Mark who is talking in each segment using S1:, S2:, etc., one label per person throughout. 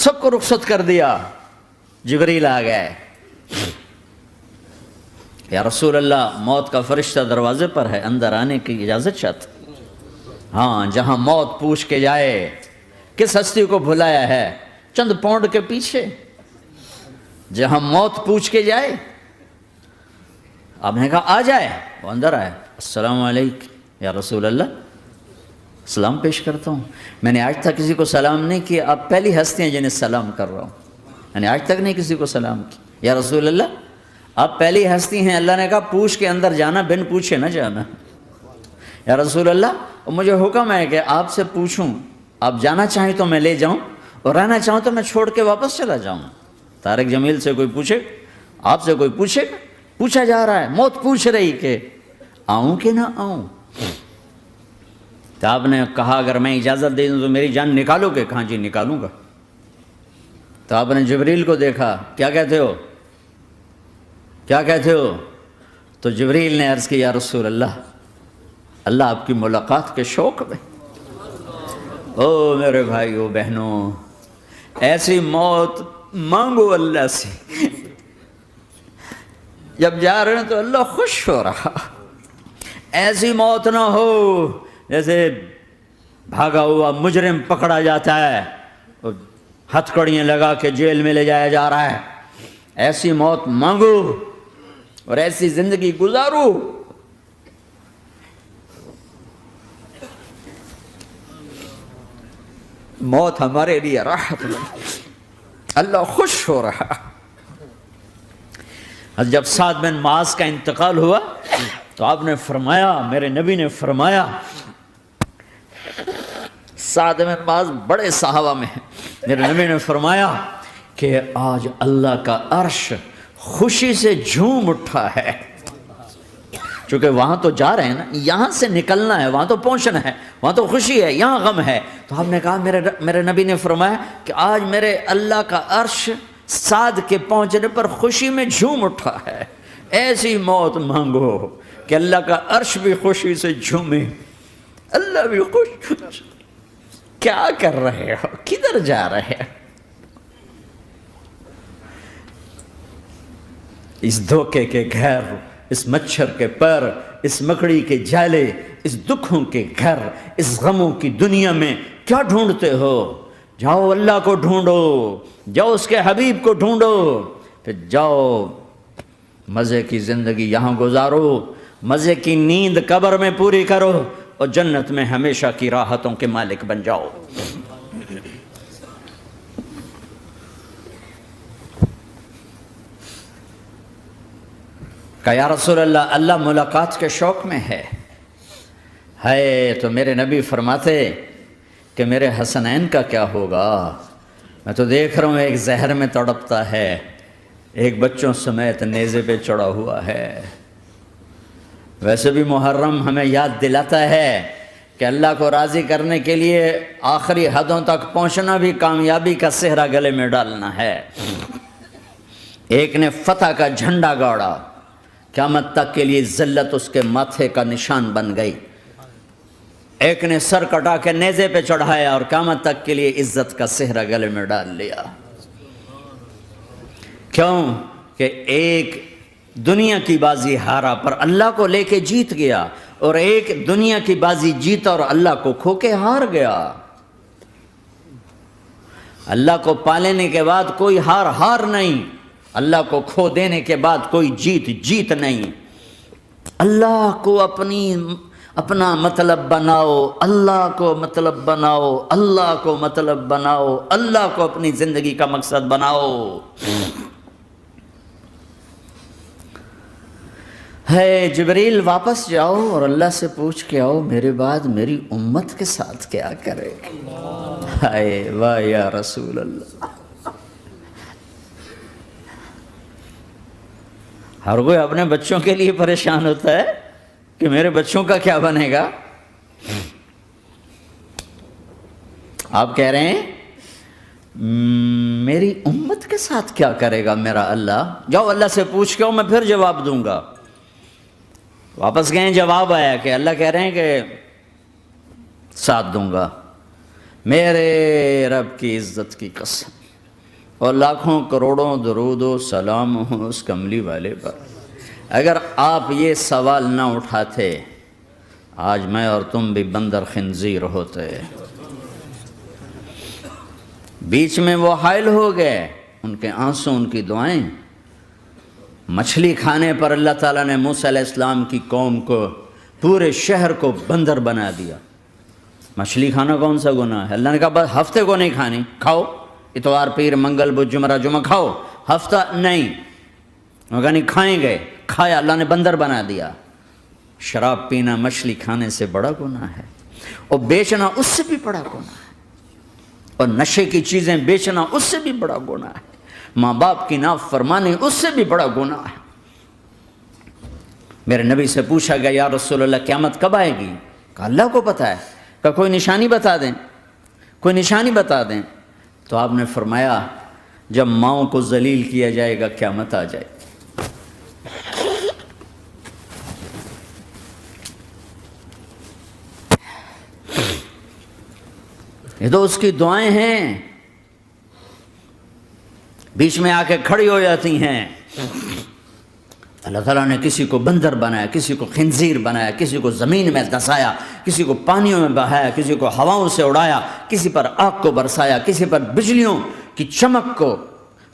S1: سب کو رخصت کر دیا. جبریل آ گئے. یا رسول اللہ موت کا فرشتہ دروازے پر ہے, اندر آنے کی اجازت چاہتا. ہاں, جہاں موت پوچھ کے جائے کس ہستی کو بھلایا ہے, چند پونڈ کے پیچھے. جہاں موت پوچھ کے جائے, آپ نے کہا آ جائے, وہ اندر آئے. السلام علیکم یا رسول اللہ, سلام پیش کرتا ہوں. میں نے آج تک کسی کو سلام نہیں کیا, آپ پہلی ہستی ہیں جنہیں سلام کر رہا ہوں. میں نے آج تک نہیں کسی کو سلام کیا. یا رسول اللہ آپ پہلی ہستی ہیں. اللہ نے کہا پوچھ کے اندر جانا, بن پوچھے نہ جانا. یا رسول اللہ مجھے حکم ہے کہ آپ سے پوچھوں, آپ جانا چاہیں تو میں لے جاؤں, اور رہنا چاہوں تو میں چھوڑ کے واپس چلا جاؤں. طارق جمیل سے کوئی پوچھے, آپ سے کوئی پوچھے, پوچھا جا رہا ہے, موت پوچھ رہی کہ آؤں کہ نہ آؤں. تو آپ نے کہا اگر میں اجازت دے دوں تو میری جان نکالو گے؟ کہاں جی نکالوں گا. تو آپ نے جبریل کو دیکھا, کیا کہتے ہو, کیا کہتے ہو؟ تو جبریل نے عرض کی یا رسول اللہ, اللہ آپ کی ملاقات کے شوق میں. او میرے بھائیو بہنوں, ایسی موت مانگو اللہ سے. جب جا رہے ہیں تو اللہ خوش ہو رہا. ایسی موت نہ ہو جیسے بھاگا ہوا مجرم پکڑا جاتا ہے, ہتھ کڑیاں لگا کے جیل میں لے جایا جا رہا ہے. ایسی موت مانگو اور ایسی زندگی گزارو. موت ہمارے لیے راحت بن, اللہ خوش ہو رہا. جب سعد بن معاذ کا انتقال ہوا تو آپ نے فرمایا, میرے نبی نے فرمایا, سعد بن معاذ بڑے صحابہ میں ہیں, میرے نبی نے فرمایا کہ آج اللہ کا عرش خوشی سے جھوم اٹھا ہے. چونکہ وہاں تو جا رہے ہیں نا, یہاں سے نکلنا ہے, وہاں تو پہنچنا ہے, وہاں تو خوشی ہے, یہاں غم ہے. تو ہم نے کہا, میرے نبی نے فرمایا کہ آج میرے اللہ کا عرش سعد کے پہنچنے پر خوشی میں جھوم اٹھا ہے. ایسی موت مانگو کہ اللہ کا عرش بھی خوشی سے جھومے, اللہ بھی خوش. کیا کر رہے ہو, کدھر جا رہے ہو؟ اس دھوکے کے گھر, اس مچھر کے پر, اس مکڑی کے جالے, اس دکھوں کے گھر, اس غموں کی دنیا میں کیا ڈھونڈتے ہو؟ جاؤ اللہ کو ڈھونڈو, جاؤ اس کے حبیب کو ڈھونڈو, پھر جاؤ مزے کی زندگی یہاں گزارو, مزے کی نیند قبر میں پوری کرو, اور جنت میں ہمیشہ کی راحتوں کے مالک بن جاؤ. کہا یا رسول اللہ, اللہ ملاقات کے شوق میں ہے. تو میرے نبی فرماتے کہ میرے حسنین کا کیا ہوگا؟ میں تو دیکھ رہا ہوں ایک زہر میں تڑپتا ہے, ایک بچوں سمیت نیزے پہ چڑھا ہوا ہے. ویسے بھی محرم ہمیں یاد دلاتا ہے کہ اللہ کو راضی کرنے کے لیے آخری حدوں تک پہنچنا بھی کامیابی کا صحرا گلے میں ڈالنا ہے. ایک نے فتح کا جھنڈا گاڑا, قیامت تک کے لیے ذلت اس کے ماتھے کا نشان بن گئی. ایک نے سر کٹا کے نیزے پہ چڑھایا اور قیامت تک کے لیے عزت کا صحرا گلے میں ڈال لیا. کیوں کہ ایک دنیا کی بازی ہارا پر اللہ کو لے کے جیت گیا, اور ایک دنیا کی بازی جیتا اور اللہ کو کھو کے ہار گیا. اللہ کو پا لینے کے بعد کوئی ہار نہیں, اللہ کو کھو دینے کے بعد کوئی جیت نہیں. اللہ کو اپنا مطلب بناؤ, اللہ کو مطلب بناؤ, اللہ کو مطلب بناؤ, اللہ کو اپنی زندگی کا مقصد بناؤ. جبریل واپس جاؤ اور اللہ سے پوچھ کے آؤ میرے بعد میری امت کے ساتھ کیا کرے. واہ یا رسول اللہ. ہر کوئی اپنے بچوں کے لیے پریشان ہوتا ہے کہ میرے بچوں کا کیا بنے گا. آپ کہہ رہے ہیں میری امت کے ساتھ کیا کرے گا میرا اللہ. جاؤ اللہ سے پوچھ کے آؤ, میں پھر جواب دوں گا. واپس گئے, جواب آیا کہ اللہ کہہ رہے ہیں کہ ساتھ دوں گا. میرے رب کی عزت کی قسم, اور لاکھوں کروڑوں درود و سلام ہوں اس کملی والے پر۔ اگر آپ یہ سوال نہ اٹھاتے آج میں اور تم بھی بندر خنزیر ہوتے۔ بیچ میں وہ حائل ہو گئے، ان کے آنسو، ان کی دعائیں۔ مچھلی کھانے پر اللہ تعالیٰ نے موسیٰ علیہ السلام کی قوم کو، پورے شہر کو بندر بنا دیا۔ مچھلی کھانا کون سا گناہ ہے؟ اللہ نے کہا بس ہفتے کو نہیں کھانی، کھاؤ اتوار پیر منگل بدھ جمعہ جمعہ کھاؤ، ہفتہ نہیں۔ وہ کہا نہیں کھائیں گے، کھایا، اللہ نے بندر بنا دیا۔ شراب پینا مچھلی کھانے سے بڑا گناہ ہے، اور بیچنا اس سے بھی بڑا گناہ ہے، اور نشے کی چیزیں بیچنا اس سے بھی بڑا گناہ ہے، ماں باپ کی نافرمانی اس سے بھی بڑا گناہ ہے۔ میرے نبی سے پوچھا گیا یا رسول اللہ قیامت کب آئے گی؟ کہا اللہ کو پتہ ہے۔ کہا کوئی نشانی بتا دیں، کوئی نشانی بتا دیں۔ تو آپ نے فرمایا جب ماؤں کو ذلیل کیا جائے گا قیامت آ جائے گی۔ یہ تو اس کی دعائیں ہیں، بیچ میں آ کے کھڑی ہو جاتی ہیں۔ اللہ تعالیٰ نے کسی کو بندر بنایا، کسی کو خنزیر بنایا، کسی کو زمین میں دھسایا، کسی کو پانیوں میں بہایا، کسی کو ہواؤں سے اڑایا، کسی پر آگ کو برسایا، کسی پر بجلیوں کی چمک کو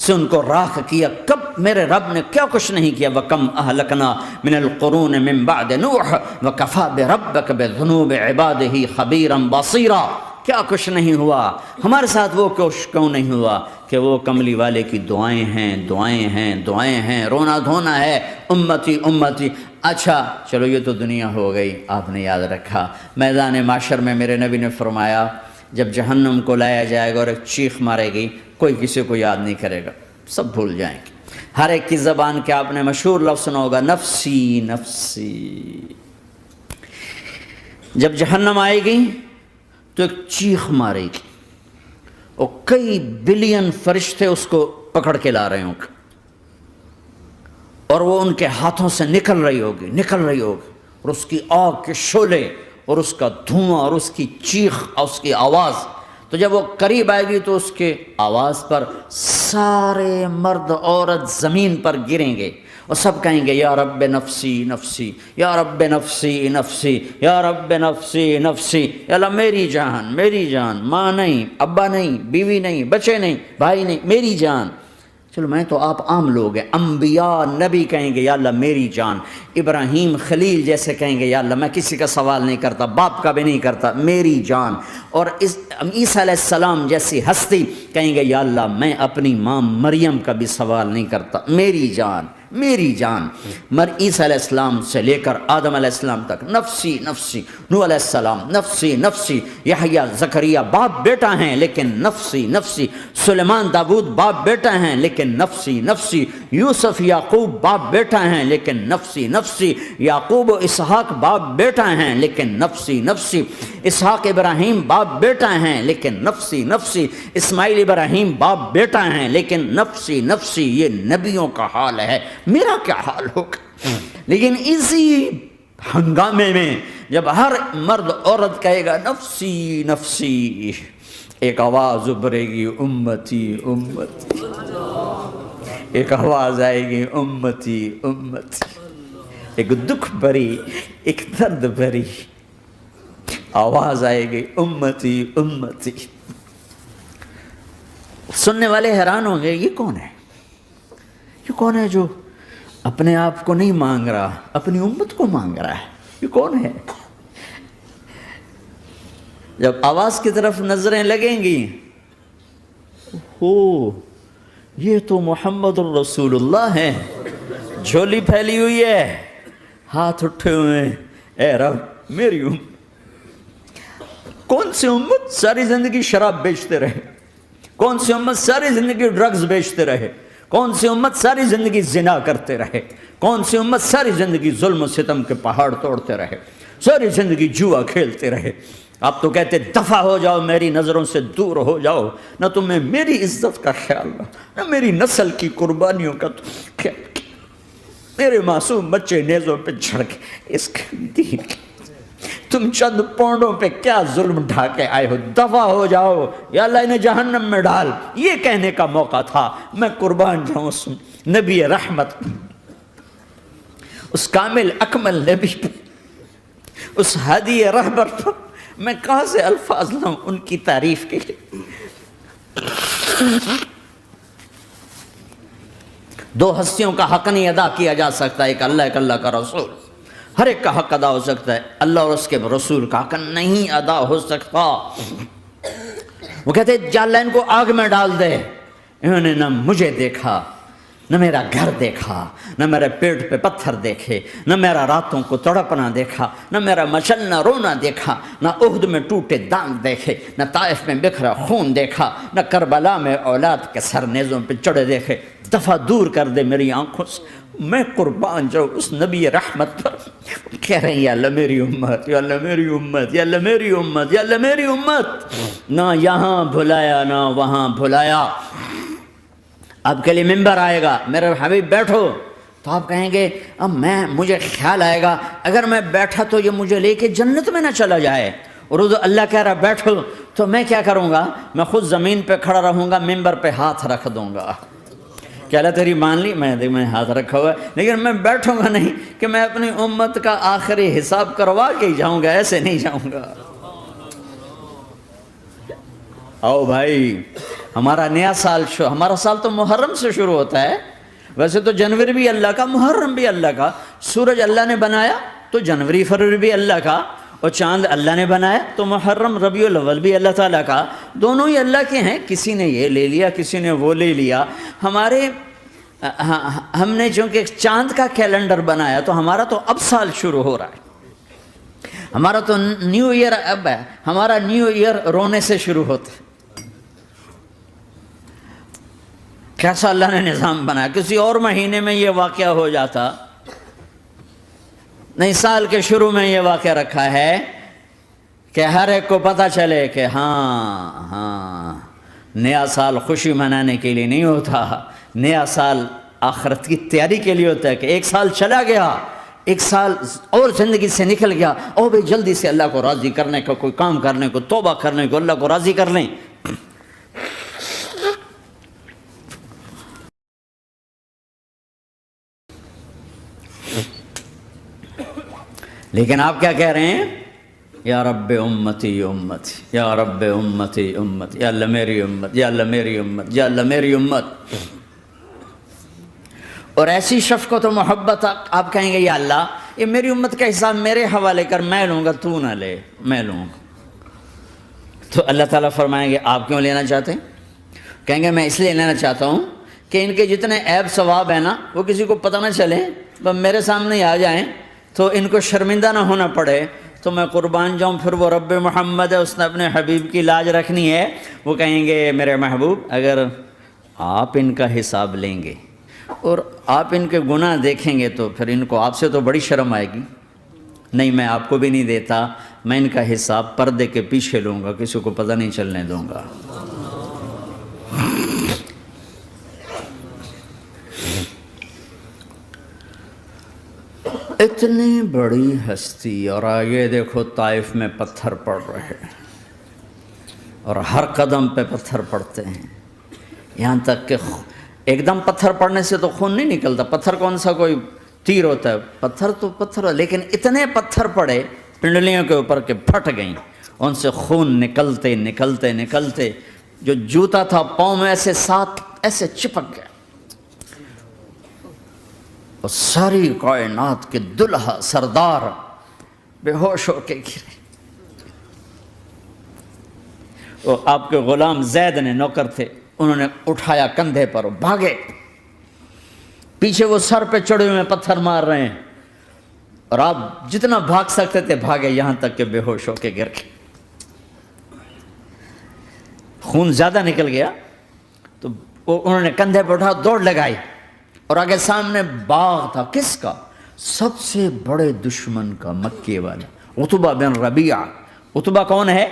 S1: سے ان کو راکھ کیا۔ کب میرے رب نے کیا کچھ نہیں کیا۔ وَكَمْ أَهْلَكْنَا مِنَ الْقُرُونِ مِنْ بَعْدِ نُوحٍ وَكَفَى بِرَبِّكَ بِذُنُوبِ عِبَادِهِ خَبِيرًا بَصِيرًا۔ کیا کچھ نہیں ہوا، ہمارے ساتھ وہ کچھ کیوں نہیں ہوا کہ وہ کملی والے کی دعائیں ہیں، دعائیں ہیں، دعائیں ہیں، رونا دھونا ہے، امتی امتی۔ اچھا چلو یہ تو دنیا ہو گئی، آپ نے یاد رکھا۔ میدان معاشر میں میرے نبی نے فرمایا جب جہنم کو لایا جائے گا اور ایک چیخ مارے گی، کوئی کسی کو یاد نہیں کرے گا، سب بھول جائیں گے۔ ہر ایک کی زبان کے آپ نے مشہور لفظ سنا ہوگا نفسی نفسی۔ جب جہنم آئے گی تو ایک چیخ مارے گی، اور کئی بلین فرشتے اس کو پکڑ کے لا رہے ہوں گے، اور وہ ان کے ہاتھوں سے نکل رہی ہوگی، اور اس کی آگ کے شعلے اور اس کا دھواں اور اس کی چیخ اور اس کی آواز۔ تو جب وہ قریب آئے گی تو اس کے آواز پر سارے مرد عورت زمین پر گریں گے، اور سب کہیں گے یا رب نفسی نفسی، یا رب نفسی نفسی، یا رب نفسی نفسی۔ یا اللہ میری جان، میری جان، ماں نہیں، ابا نہیں، بیوی نہیں، بچے نہیں، بھائی نہیں، میری جان۔ چلو میں تو آپ عام لوگ ہیں، انبیاء نبی کہیں گے یا اللہ میری جان، ابراہیم خلیل جیسے کہیں گے یا اللہ میں کسی کا سوال نہیں کرتا، باپ کا بھی نہیں کرتا، میری جان۔ اور عیسیٰ علیہ السلام جیسی ہستی کہیں گے یا اللہ میں اپنی ماں مریم کا بھی سوال نہیں کرتا، میری جان، میری جان۔ عیسیٰ علیہ السلام سے لے کر آدم علیہ السلام تک نفسی نفسی، نوح علیہ السلام نفسی نفسی، یحییٰ زکریا باپ بیٹا ہیں لیکن نفسی نفسی، سلیمان داؤد باپ بیٹا ہیں لیکن نفسی نفسی، یوسف یعقوب باپ بیٹا ہیں لیکن نفسی نفسی، یعقوب و اسحاق باپ بیٹا ہیں لیکن نفسی نفسی، اسحاق ابراہیم باپ بیٹا ہیں لیکن نفسی نفسی، اسماعیل ابراہیم باپ بیٹا ہیں لیکن نفسی نفسی۔ یہ نبیوں کا حال ہے، میرا کیا حال ہوگا؟ لیکن اسی ہنگامے میں جب ہر مرد عورت کہے گا نفسی نفسی، ایک آواز ابھرے گی امتی امتی، ایک آواز آئے گی امتی امتی، ایک دکھ بھری، ایک درد بھری آواز آئے گی امتی امتی۔ سننے والے حیران ہوں گے یہ کون ہے، یہ کون ہے جو اپنے آپ کو نہیں مانگ رہا، اپنی امت کو مانگ رہا ہے، یہ کون ہے؟ جب آواز کی طرف نظریں لگیں گی، ہو یہ تو محمد الرسول اللہ ہے، جھولی پھیلی ہوئی ہے، ہاتھ اٹھے ہوئے ہیں، اے رب میری امت۔ کون سی امت ساری زندگی شراب بیچتے رہے، کون سی امت ساری زندگی ڈرگز بیچتے رہے، کون سی امت ساری زندگی زنا کرتے رہے، کون سی امت ساری زندگی ظلم و ستم کے پہاڑ توڑتے رہے، ساری زندگی جوا کھیلتے رہے۔ آپ تو کہتے دفع ہو جاؤ، میری نظروں سے دور ہو جاؤ، نہ تمہیں میری عزت کا خیال نہ میری نسل کی قربانیوں کا خیال، میرے معصوم بچے نیزوں پہ چڑھ کے اس دین تم چند پونڈوں پہ کیا ظلم ڈھا کے آئے ہو، دفع ہو جاؤ یا اللہ انہیں جہنم میں ڈال. یہ کہنے کا موقع تھا. میں قربان جاؤں اس نبی رحمت، اس کامل اکمل نبی پر، اس ہادی رہبر پر میں کہاں سے الفاظ لاؤں ان کی تعریف کے لیے. دو ہستیوں کا حق نہیں ادا کیا جا سکتا، ایک اللہ، ایک اللہ کا رسول. ہر ایک کا حق ادا ہو سکتا ہے، اللہ اور اس کے رسول کا حق نہیں ادا ہو سکتا. وہ کہتے جا اللہ ان کو آگ میں ڈال دے. انہوں نے نہ مجھے دیکھا، نہ میرا گھر دیکھا، نہ میرے پیٹ پہ پتھر دیکھے، نہ میرا راتوں کو تڑپنا دیکھا، نہ میرا مچلنا رونا دیکھا، نہ احد میں ٹوٹے دانت دیکھے، نہ طائف میں بکھرا خون دیکھا، نہ کربلا میں اولاد کے سر نیزوں پہ چڑھے دیکھے. دفعہ دور کر دے میری آنکھوں سے. میں قربان جاؤں اس نبی رحمت پر. کہہ رہے ہیں یا اللہ میری امت، یا اللہ میری امت، یا اللہ میری امت، یا اللہ میری امت. نہ یہاں بھلایا نہ وہاں بھلایا. آپ کے لیے ممبر آئے گا، میرے حبیب بیٹھو، تو آپ کہیں گے اب مجھے خیال آئے گا اگر میں بیٹھا تو یہ مجھے لے کے جنت میں نہ چلا جائے. اور اللہ کہہ رہا بیٹھو تو میں کیا کروں گا؟ میں خود زمین پہ کھڑا رہوں گا، ممبر پہ ہاتھ رکھ دوں گا. کہ اللہ تیری مان لی، میں ہاتھ رکھا ہوا ہے، لیکن میں بیٹھوں گا نہیں کہ میں اپنی امت کا آخری حساب کروا کے ہی جاؤں گا، ایسے نہیں جاؤں گا. آؤ بھائی، ہمارا نیا سال ہمارا سال تو محرم سے شروع ہوتا ہے. ویسے تو جنوری بھی اللہ کا، محرم بھی اللہ کا. سورج اللہ نے بنایا تو جنوری فروری بھی اللہ کا، اور چاند اللہ نے بنایا تو محرم ربیع الاول بھی اللہ تعالیٰ کا. دونوں ہی اللہ کے ہیں. کسی نے یہ لے لیا، کسی نے وہ لے لیا. ہم نے چونکہ چاند کا کیلنڈر بنایا تو ہمارا تو اب سال شروع ہو رہا ہے. ہمارا تو نیو ایئر اب ہے. ہمارا نیو ایئر رونے سے شروع ہوتا ہے. کیسا اللہ نے نظام بنایا. کسی اور مہینے میں یہ واقعہ ہو جاتا. نہیں، سال کے شروع میں یہ واقعہ رکھا ہے کہ ہر ایک کو پتہ چلے کہ ہاں نیا سال خوشی منانے کے لیے نہیں ہوتا. نیا سال آخرت کی تیاری کے لیے ہوتا ہے. کہ ایک سال چلا گیا، ایک سال اور زندگی سے نکل گیا، اور بھی جلدی سے اللہ کو راضی کرنے کا کوئی کام کرنے کو، توبہ کرنے کو، اللہ کو راضی کر لیں. لیکن آپ کیا کہہ رہے ہیں؟ یا رب امتی امتی، یا رب امتی امتی، یا اللہ میری امت، یا اللہ میری امت، یا اللہ میری امت. اور ایسی شفقت و محبت آپ کہیں گے یا اللہ یہ میری امت کا حساب میرے حوالے کر، میں لوں گا، تو نہ لے، میں لوں گا. تو اللہ تعالیٰ فرمائیں گے آپ کیوں لینا چاہتے ہیں؟ کہیں گے میں اس لیے لینا چاہتا ہوں کہ ان کے جتنے عیب ثواب ہیں نا وہ کسی کو پتہ نہ چلے، بس میرے سامنے آ جائیں تو ان کو شرمندہ نہ ہونا پڑے. تو میں قربان جاؤں. پھر وہ رب محمد ہے، اس نے اپنے حبیب کی لاج رکھنی ہے. وہ کہیں گے میرے محبوب اگر آپ ان کا حساب لیں گے اور آپ ان کے گناہ دیکھیں گے تو پھر ان کو آپ سے تو بڑی شرم آئے گی. نہیں، میں آپ کو بھی نہیں دیتا، میں ان کا حساب پردے کے پیچھے لوں گا، کسی کو پتہ نہیں چلنے دوں گا. اتنی بڑی ہستی، اور آگے دیکھو طائف میں پتھر پڑ رہے ہیں اور ہر قدم پہ پتھر پڑتے ہیں. یہاں تک کہ ایک دم پتھر پڑنے سے تو خون نہیں نکلتا. پتھر کون سا کوئی تیر ہوتا ہے؟ پتھر تو پتھر. لیکن اتنے پتھر پڑے پنڈلیوں کے اوپر کہ پھٹ گئیں. ان سے خون نکلتے نکلتے نکلتے جو جوتا تھا پاؤں میں ایسے ساتھ ایسے چپک گیا. اور ساری کائنات کے دلہا سردار بے ہوش ہو کے گرے. اور آپ کے غلام زید نے، نوکر تھے، انہوں نے اٹھایا کندھے پر، بھاگے. پیچھے وہ سر پہ چڑھے ہوئے پتھر مار رہے ہیں اور آپ جتنا بھاگ سکتے تھے بھاگے، یہاں تک کہ بے ہوش ہو کے گر گئے. خون زیادہ نکل گیا تو انہوں نے کندھے پہ اٹھا، دوڑ لگائی. اور آگے سامنے باغ تھا. کس کا؟ سب سے بڑے دشمن کا، مکے والا عتبہ بن ربیعہ. عتبہ کون ہے؟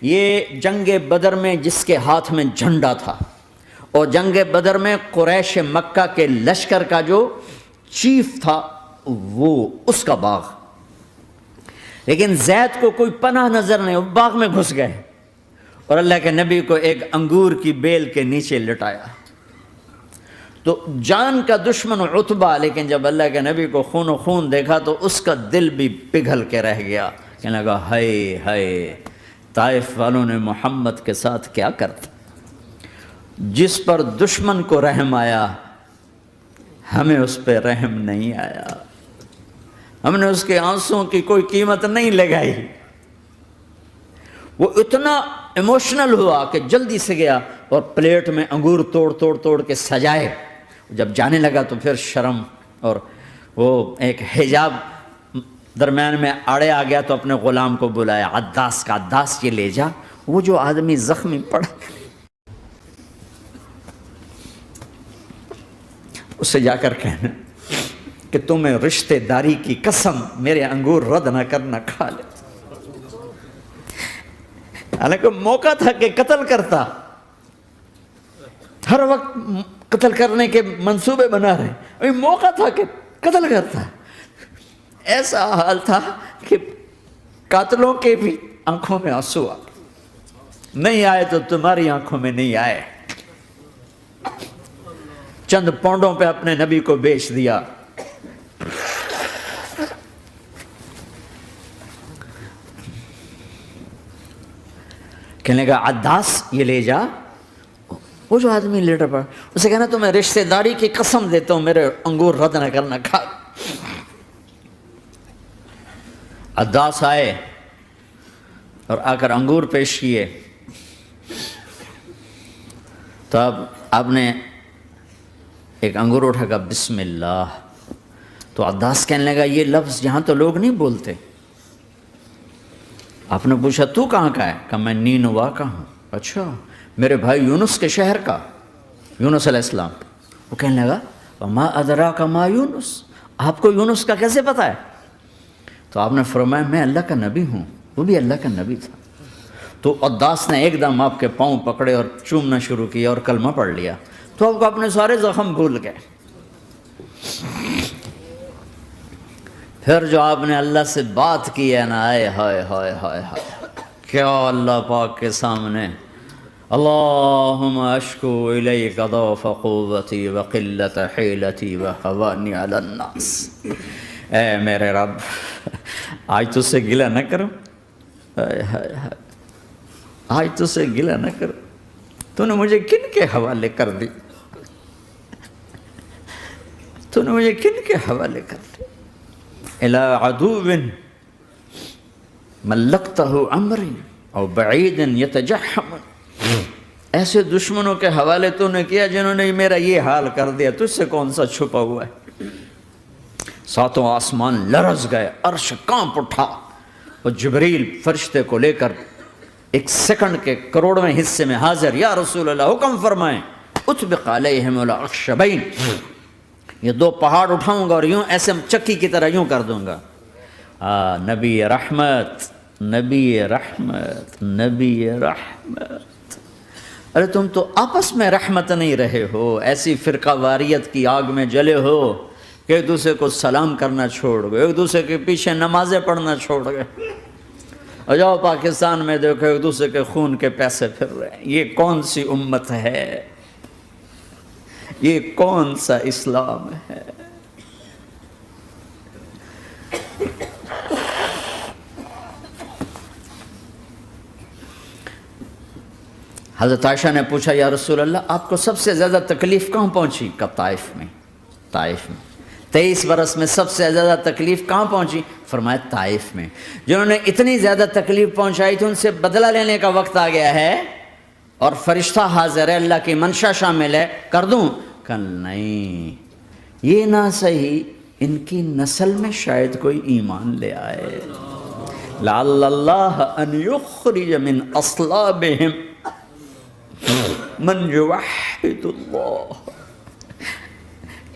S1: یہ جنگ بدر میں جس کے ہاتھ میں جھنڈا تھا، اور جنگ بدر میں قریش مکہ کے لشکر کا جو چیف تھا وہ، اس کا باغ. لیکن زید کو کوئی پناہ نظر نہیں، وہ باغ میں گھس گئے اور اللہ کے نبی کو ایک انگور کی بیل کے نیچے لٹایا۔ تو جان کا دشمن عتبہ، لیکن جب اللہ کے نبی کو خون و خون دیکھا تو اس کا دل بھی پگھل کے رہ گیا، کہنے لگا ہائے ہائے، طائف والوں نے محمد کے ساتھ کیا کرتا۔ جس پر دشمن کو رحم آیا ہمیں اس پہ رحم نہیں آیا، ہم نے اس کے آنسوں کی کوئی قیمت نہیں لگائی۔ وہ اتنا ایموشنل ہوا کہ جلدی سے گیا اور پلیٹ میں انگور توڑ کے سجائے۔ جب جانے لگا تو پھر شرم اور وہ ایک حجاب درمیان میں آڑے آ گیا، تو اپنے غلام کو بلایا، عداس کا، عداس یہ لے جا وہ جو آدمی زخمی پڑا، اس سے جا کر کہنا کہ تمہیں رشتہ داری کی قسم میرے انگور رد نہ کرنا، کھا لے۔ حالانکہ موقع تھا کہ قتل کرتا، ہر وقت قتل کرنے کے منصوبے بنا رہے، ابھی موقع تھا کہ قتل کرتا۔ ایسا حال تھا کہ قاتلوں کے بھی آنکھوں میں آنسو آ نہیں آئے تو تمہاری آنکھوں میں نہیں آئے۔ چند پونڈوں پہ اپنے نبی کو بیچ دیا۔ کہنے لگا عداس یہ لے جا، وہ جو آدمی لیٹر پڑا، اسے کہنا تو میں رشتہ داری کی قسم دیتا ہوں میرے انگور رد نہ کرنا، کھا۔ عداس آئے اور آ کر انگور پیش کیے، تو اب آپ نے ایک انگور اٹھا کر بسم اللہ، تو عداس کہنے لگا یہ لفظ یہاں تو لوگ نہیں بولتے۔ آپ نے پوچھا تو کہاں کا ہے؟ کہا میں نینوا کا ہوں۔ اچھا، میرے بھائی یونس کے شہر کا، یونس علیہ السلام۔ وہ کہنے لگا وما ادراک ما یونس، آپ کو یونس کا کیسے پتا ہے؟ تو آپ نے فرمایا میں اللہ کا نبی ہوں، وہ بھی اللہ کا نبی تھا۔ تو عداس نے ایک دم آپ کے پاؤں پکڑے اور چومنا شروع کیا اور کلمہ پڑھ لیا، تو آپ کو اپنے سارے زخم بھول گئے۔ پھر جو آپ نے اللہ سے بات کی ہے نا، آئے ہائے ہائے ہائے ہائے، کیا اللہ پاک کے سامنے اللہم اشکو الیک ضعف قوتی وقلت حیلتی وحوانی علی الناس، اے میرے رب آج تجھ سے گلہ نہ کروں، آج تجھ سے گلہ نہ کروں، تو نے مجھے کن کے حوالے کر دی، تو نے مجھے کن کے حوالے کر دی، الی عدو ملکتہ امری او بعید یتجحم، ایسے دشمنوں کے حوالے تو نے کیا جنہوں نے میرا یہ حال کر دیا، تجھ سے کون سا چھپا ہوا ہے۔ ساتوں آسمان لرز گئے، عرش کانپ اٹھا، اور جبریل فرشتے کو لے کر ایک سیکنڈ کے کروڑویں حصے میں حاضر، یا رسول اللہ حکم فرمائیں اطبق علیہم الاخشبین، یہ دو پہاڑ اٹھاؤں گا اور یوں ایسے چکی کی طرح یوں کر دوں گا۔ نبی رحمت، نبی رحمت، نبی رحمت۔ ارے تم تو آپس میں رحمت نہیں رہے ہو، ایسی فرقہ واریت کی آگ میں جلے ہو کہ ایک دوسرے کو سلام کرنا چھوڑ گئے، ایک دوسرے کے پیچھے نمازیں پڑھنا چھوڑ گئے، اور جاؤ پاکستان میں دیکھو ایک دوسرے کے خون کے پیسے پھر رہے ہیں۔ یہ کون سی امت ہے؟ یہ کون سا اسلام ہے؟ حضرت عائشہ نے پوچھا یا رسول اللہ آپ کو سب سے زیادہ تکلیف کہاں پہنچی؟ کب؟ طائف میں۔ طائف میں 23 برس میں سب سے زیادہ تکلیف کہاں پہنچی؟ فرمایا طائف میں۔ جنہوں نے اتنی زیادہ تکلیف پہنچائی تھی ان سے بدلہ لینے کا وقت آ گیا ہے، اور فرشتہ حاضر ہے، اللہ کی منشا شامل ہے، کر دوں؟ کہ نہیں، یہ نہ صحیح، ان کی نسل میں شاید کوئی ایمان لے آئے، لعل اللہ ان یخرج من اصلابہم من یوحد اللہ،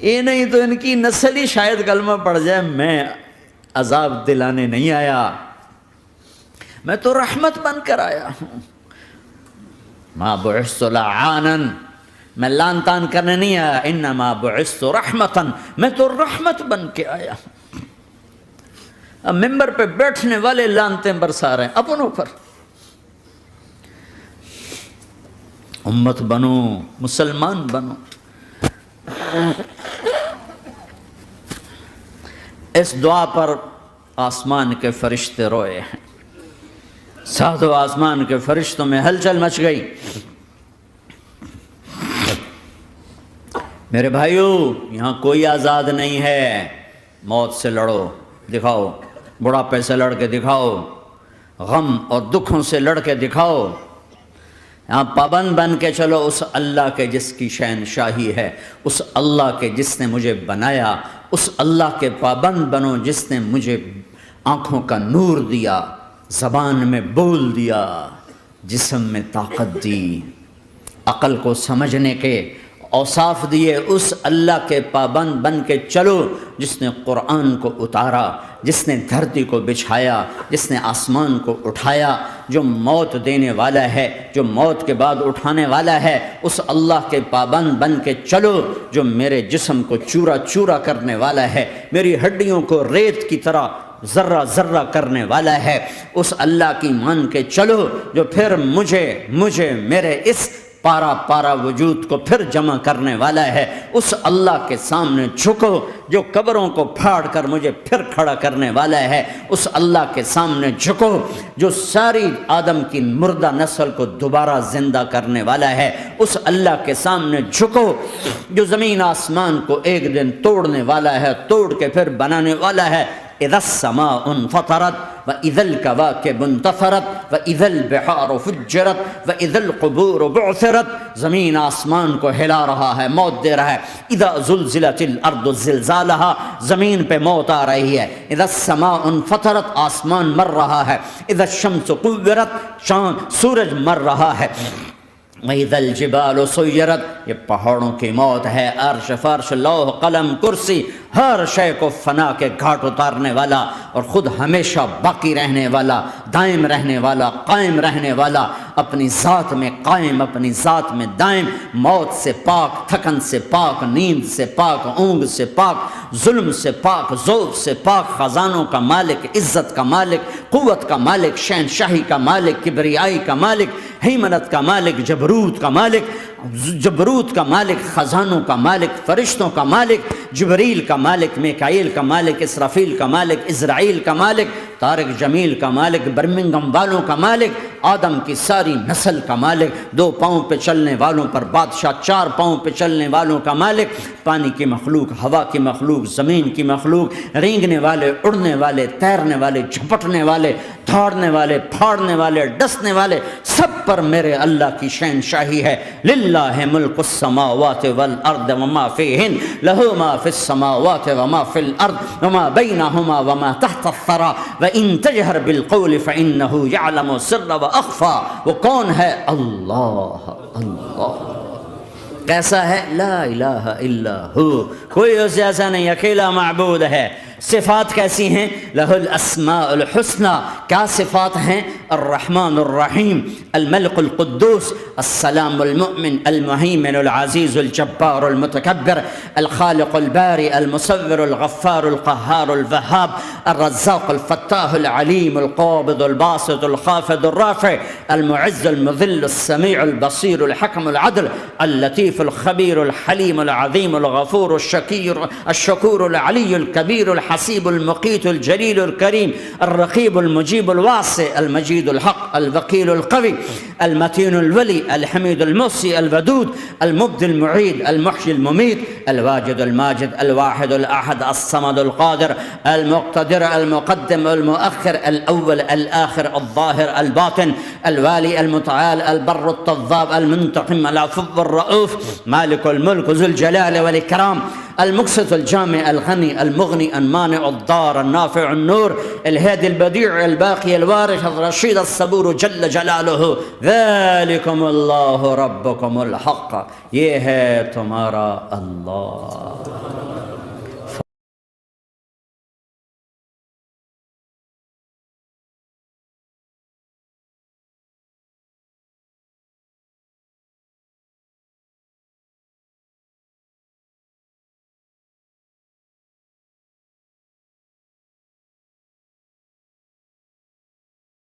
S1: یہ نہیں تو ان کی نسل ہی شاید کلمہ پڑھ جائے۔ میں عذاب دلانے نہیں آیا، میں تو رحمت بن کر آیا ہوں۔ ما بعثت لعانا، میں لان تان کرنے نہیں آیا، انما بعثت رحمتا، میں تو رحمت بن کے آیا ہوں۔ اب ممبر پہ بیٹھنے والے لانتیں برسا رہے ہیں اپنوں پر. امت بنو، مسلمان بنو. اس دعا پر آسمان کے فرشتے روئے ہیں. ساتوں آسمان کے فرشتوں میں ہلچل مچ گئی. میرے بھائیو، یہاں کوئی آزاد نہیں ہے. موت سے لڑو، دکھاؤ. بڑھاپے سے لڑ کے دکھاؤ. غم اور دکھوں سے لڑ کے دکھاؤ. یہاں پابند بن کے چلو اس اللہ کے جس کی شہنشاہی ہے، اس اللہ کے جس نے مجھے بنایا. اس اللہ کے پابند بنو جس نے مجھے آنکھوں کا نور دیا، زبان میں بول دیا، جسم میں طاقت دی، عقل کو سمجھنے کے اوصاف دیے. اس اللہ کے پابند بن کے چلو جس نے قرآن کو اتارا، جس نے دھرتی کو بچھایا، جس نے آسمان کو اٹھایا، جو موت دینے والا ہے، جو موت کے بعد اٹھانے والا ہے. اس اللہ کے پابند بن کے چلو جو میرے جسم کو چورا چورا کرنے والا ہے، میری ہڈیوں کو ریت کی طرح ذرہ ذرہ کرنے والا ہے. اس اللہ کی مان کے چلو جو پھر مجھے میرے اس پارا پارا وجود کو پھر جمع کرنے والا ہے. اس اللہ کے سامنے جھکو جو قبروں کو پھاڑ کر مجھے پھر کھڑا کرنے والا ہے. اس اللہ کے سامنے جھکو جو ساری آدم کی مردہ نسل کو دوبارہ زندہ کرنے والا ہے. اس اللہ کے سامنے جھکو جو زمین آسمان کو ایک دن توڑنے والا ہے، توڑ کے پھر بنانے والا ہے. اذا السماء انفطرت واذا الكواكب انتثرت واذا البحار فجرت واذا القبور بعثرت. زمین آسمان کو ہلا رہا ہے، موت دے رہا ہے. اذا زلزلت الارض زلزالها، زمین پہ موت آ رہی ہے. اذا السماء انفطرت، آسمان مر رہا ہے. اذا الشمس قورت، چاند سورج مر رہا ہے. وَإِذَا الْجِبَالُ سُيِّرَتْ، یہ پہاڑوں کی موت ہے. عرش فرش لوح قلم کرسی، ہر شے کو فنا کے گھاٹ اتارنے والا اور خود ہمیشہ باقی رہنے والا، دائم رہنے والا، قائم رہنے والا، اپنی ذات میں قائم، اپنی ذات میں دائم، موت سے پاک، تھکن سے پاک، نیند سے پاک، اونگ سے پاک، ظلم سے پاک، ذوق سے پاک، خزانوں کا مالک، عزت کا مالک، قوت کا مالک، شہنشاہی کا مالک، کبریائی کا مالک، ہیمنت کا مالک، جبروت کا مالک، خزانوں کا مالک، فرشتوں کا مالک، جبریل کا مالک، میکائیل کا مالک، اسرافیل کا مالک، اسرائیل کا مالک، طارق جمیل کا مالک، برمنگم والوں کا مالک، آدم کی ساری نسل کا مالک، 2 پاؤں پہ چلنے والوں پر بادشاہ، 4 پاؤں پہ چلنے والوں کا مالک، پانی کی مخلوق، ہوا کی مخلوق، زمین کی مخلوق، رینگنے والے، اڑنے والے، تیرنے والے، جھپٹنے والے، دھاڑنے والے، پھاڑنے والے، ڈسنے والے، سب پر میرے اللہ کی شہنشاہی ہے. للہ ملک السماوات والارض وما فیہن، لہ ما فی السماوات وما فی الارض وما بینہما وما تحت الثری وان تجہر بالقول فانہ یعلم السر واخفی. وہ کون ہے؟ اللہ. اللہ کیسا ہے؟ لا الہ الا ہو، کوئی اس جیسا نہیں، اکیلا معبود ہے. صفات کیسی ہیں؟ لہ الاسماء الحسنى، کیا صفات ہیں؟ الرحمن الرحیم، الملک القدوس، السلام المؤمن، المہیمن العزیز الجبار المتکبر، الخالق الباری المصور الغفار القہار الوہاب، الرزاق الفتاح العلیم القابض الباسط الخافض الرافع، المعز المذل السمیع البصیر الحکم العدل، اللطیف الخبیر الحلیم العظیم الغفور الشکور العلی الکبیر الحسیب المقیت الجلیل الکریم، الرقیب المجیب الواسع، المجید الحق، الوکیل القوی، المتین الولی، الحمید المحصی، الودود، المبدی المعید، المحیی الممیت، الواجد الماجد، الواحد الاحد، الصمد القادر، المقتدر، المقدم، المؤخر، الاول، الاخر، الظاهر، الباطن، الوالي، المتعال، البر التواب، المنتقم، العفو الرؤوف، مالك الملك ذو الجلال والإكرام، المقسط الجامع الغني المغني المانع الضار النافع النور، الهادي البديع الباقي الوارث الرشيد الصبور جل جلاله. ذلكم الله ربكم الحق، یہ ہے تمہارا اللہ.